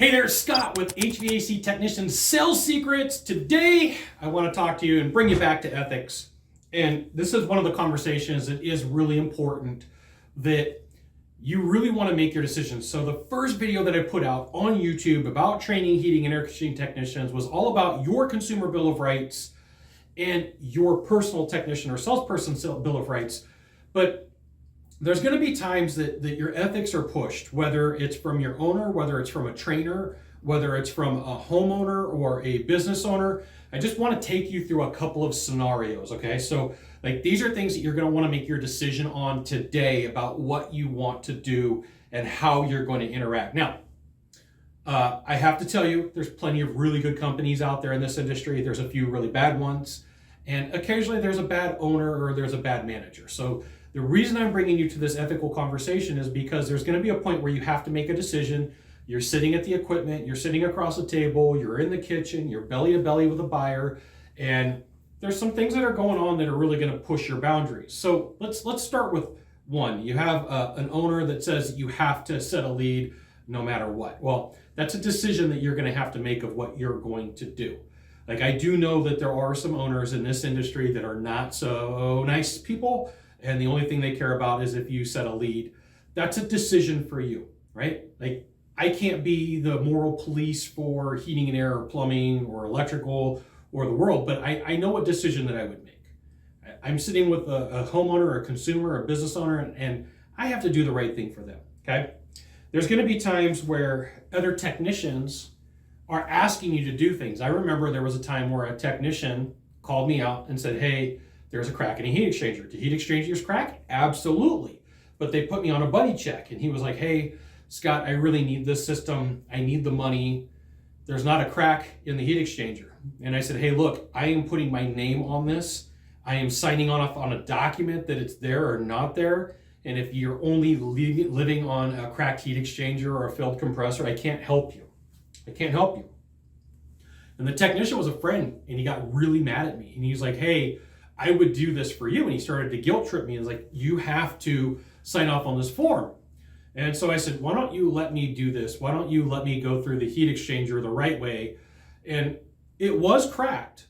Hey there, Scott with HVAC Technician Sales Secrets. Today, I want to talk to you and bring you back to ethics. And this is one of the conversations that is really important, that you really want to make your decisions. So the first video that I put out on YouTube about training heating and air conditioning technicians was all about your consumer bill of rights and your personal technician or salesperson bill of rights. But there's going to be times that your ethics are pushed, whether it's from your owner, whether it's from a trainer, whether it's from a homeowner or a business owner. I just want to take you through a couple of scenarios, okay? So these are things that you're going to want to make your decision on today about what you want to do and how you're going to interact. Now, I have to tell you, there's plenty of really good companies out there in this industry. There's a few really bad ones, and occasionally there's a bad owner or there's a bad manager. So the reason I'm bringing you to this ethical conversation is because there's going to be a point where you have to make a decision. You're sitting at the equipment, you're sitting across the table, you're in the kitchen, you're belly to belly with a buyer, and there's some things that are going on that are really going to push your boundaries. So let's start with one. You have an owner that says you have to set a lead no matter what. Well, that's a decision that you're going to have to make of what you're going to do. I do know that there are some owners in this industry that are not so nice people, and the only thing they care about is if you set a lead. That's a decision for you, right? I can't be the moral police for heating and air or plumbing or electrical or the world, but I know what decision that I would make. I'm sitting with a homeowner, a consumer, a business owner, and I have to do the right thing for them, okay? There's gonna be times where other technicians are asking you to do things. I remember there was a time where a technician called me out and said, hey, there's a crack in a heat exchanger. Do heat exchangers crack? Absolutely. But they put me on a buddy check, and he was like, hey, Scott, I really need this system. I need the money. There's not a crack in the heat exchanger. And I said, hey, look, I am putting my name on this. I am signing off on a document that it's there or not there. And if you're only living on a cracked heat exchanger or a failed compressor, I can't help you. I can't help you. And the technician was a friend, and he got really mad at me. And he was like, hey, I would do this for you. And he started to guilt trip me and was like, you have to sign off on this form. And so I said, why don't you let me do this? Why don't you let me go through the heat exchanger the right way? And it was cracked,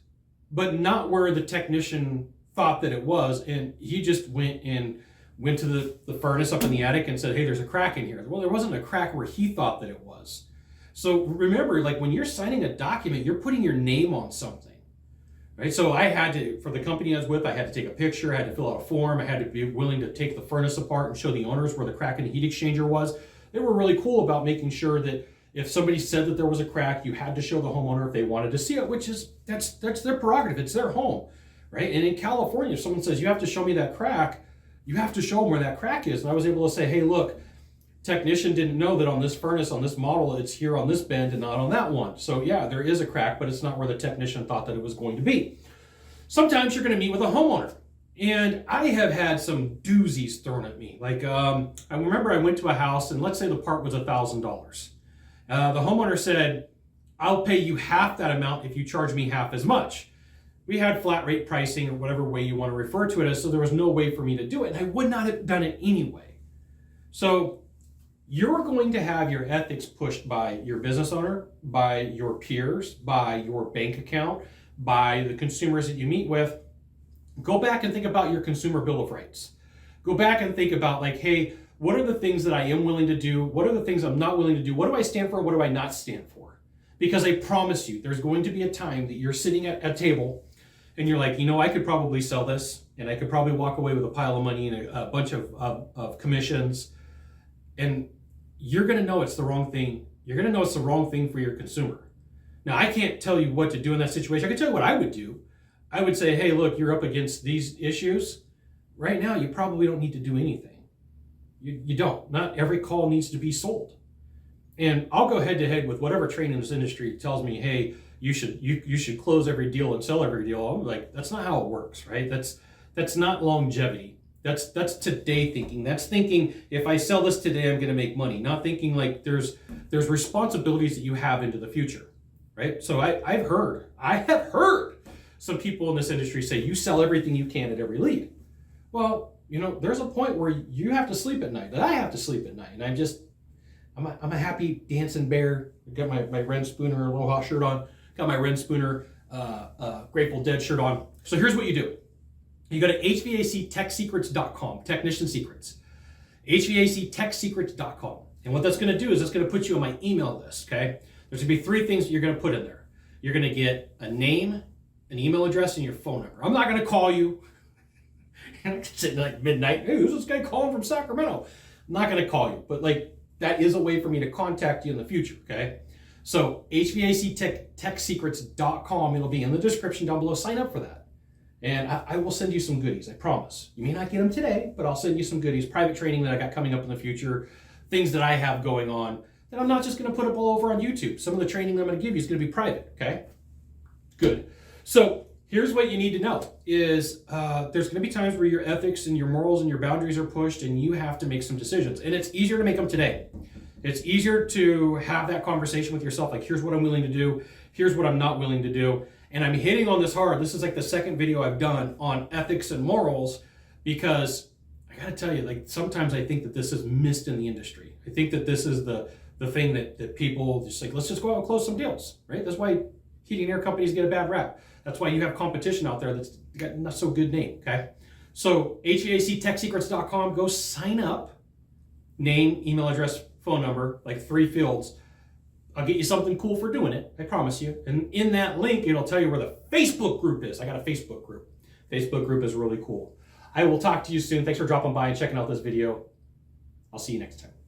but not where the technician thought that it was. And he just went to the furnace up in the attic and said, hey, there's a crack in here. Well, there wasn't a crack where he thought that it was. So remember, when you're signing a document, you're putting your name on something. Right? So I had to, for the company I was with, I had to take a picture, I had to fill out a form, I had to be willing to take the furnace apart and show the owners where the crack in the heat exchanger was. They were really cool about making sure that if somebody said that there was a crack, you had to show the homeowner if they wanted to see it, which is, that's their prerogative, it's their home, right? And in California, if someone says, you have to show me that crack, you have to show them where that crack is. And I was able to say, hey, look, technician didn't know that on this furnace, on this model, it's here on this bend and not on that one. So yeah, there is a crack, but it's not where the technician thought that it was going to be. Sometimes you're going to meet with a homeowner, and I have had some doozies thrown at me. I remember I went to a house, and let's say the part was $1,000. The homeowner said, I'll pay you half that amount if you charge me half as much. We had flat rate pricing, or whatever way you want to refer to it as, so there was no way for me to do it, and I would not have done it anyway. So you're going to have your ethics pushed by your business owner, by your peers, by your bank account, by the consumers that you meet with. Go back and think about your consumer bill of rights. Go back and think about hey, what are the things that I am willing to do? What are the things I'm not willing to do? What do I stand for? What do I not stand for? Because I promise you, there's going to be a time that you're sitting at a table and you're like, I could probably sell this, and I could probably walk away with a pile of money and a bunch of commissions. And you're going to know it's the wrong thing. You're going to know it's the wrong thing for your consumer. Now, I can't tell you what to do in that situation. I can tell you what I would do. I would say, hey, look, you're up against these issues. Right now, you probably don't need to do anything. You don't. Not every call needs to be sold. And I'll go head to head with whatever trainer in this industry tells me, hey, you should close every deal and sell every deal. I'm like, that's not how it works, right? That's not longevity. That's today thinking. That's thinking, if I sell this today, I'm going to make money. Not thinking there's responsibilities that you have into the future, right? So I have heard some people in this industry say you sell everything you can at every lead. Well, there's a point where you have to sleep at night, that I have to sleep at night, and I'm a happy dancing bear. Got my Ren Spooner Aloha shirt on. Got my Ren Spooner Grateful Dead shirt on. So here's what you do. You go to HVACTechSecrets.com, Technician Secrets. HVACTechSecrets.com. And what that's going to do is it's going to put you on my email list, okay? There's going to be 3 things that you're going to put in there. You're going to get a name, an email address, and your phone number. I'm not going to call you sitting like midnight. Hey, who's this guy calling from Sacramento? I'm not going to call you, but like that is a way for me to contact you in the future, okay? So HVACTechSecrets.com, it'll be in the description down below. Sign up for that. And I will send you some goodies, I promise. You may not get them today, but I'll send you some goodies, private training that I got coming up in the future, things that I have going on that I'm not just going to put up all over on YouTube. Some of the training that I'm going to give you is going to be private, okay? Good. So here's what you need to know is there's going to be times where your ethics and your morals and your boundaries are pushed and you have to make some decisions. And it's easier to make them today. It's easier to have that conversation with yourself, like here's what I'm willing to do, here's what I'm not willing to do. And I'm hitting on this hard. This is like the second video I've done on ethics and morals because I gotta tell you, like sometimes I think that this is missed in the industry. I think that this is the thing that people just like, let's just go out and close some deals, right? That's why heating and air companies get a bad rap. That's why you have competition out there that's got not so good name, okay? So HVACTechSecrets.com, go sign up, name, email address, phone number, like 3 fields. I'll get you something cool for doing it, I promise you. And in that link, it'll tell you where the Facebook group is. I got a Facebook group. Facebook group is really cool. I will talk to you soon. Thanks for dropping by and checking out this video. I'll see you next time.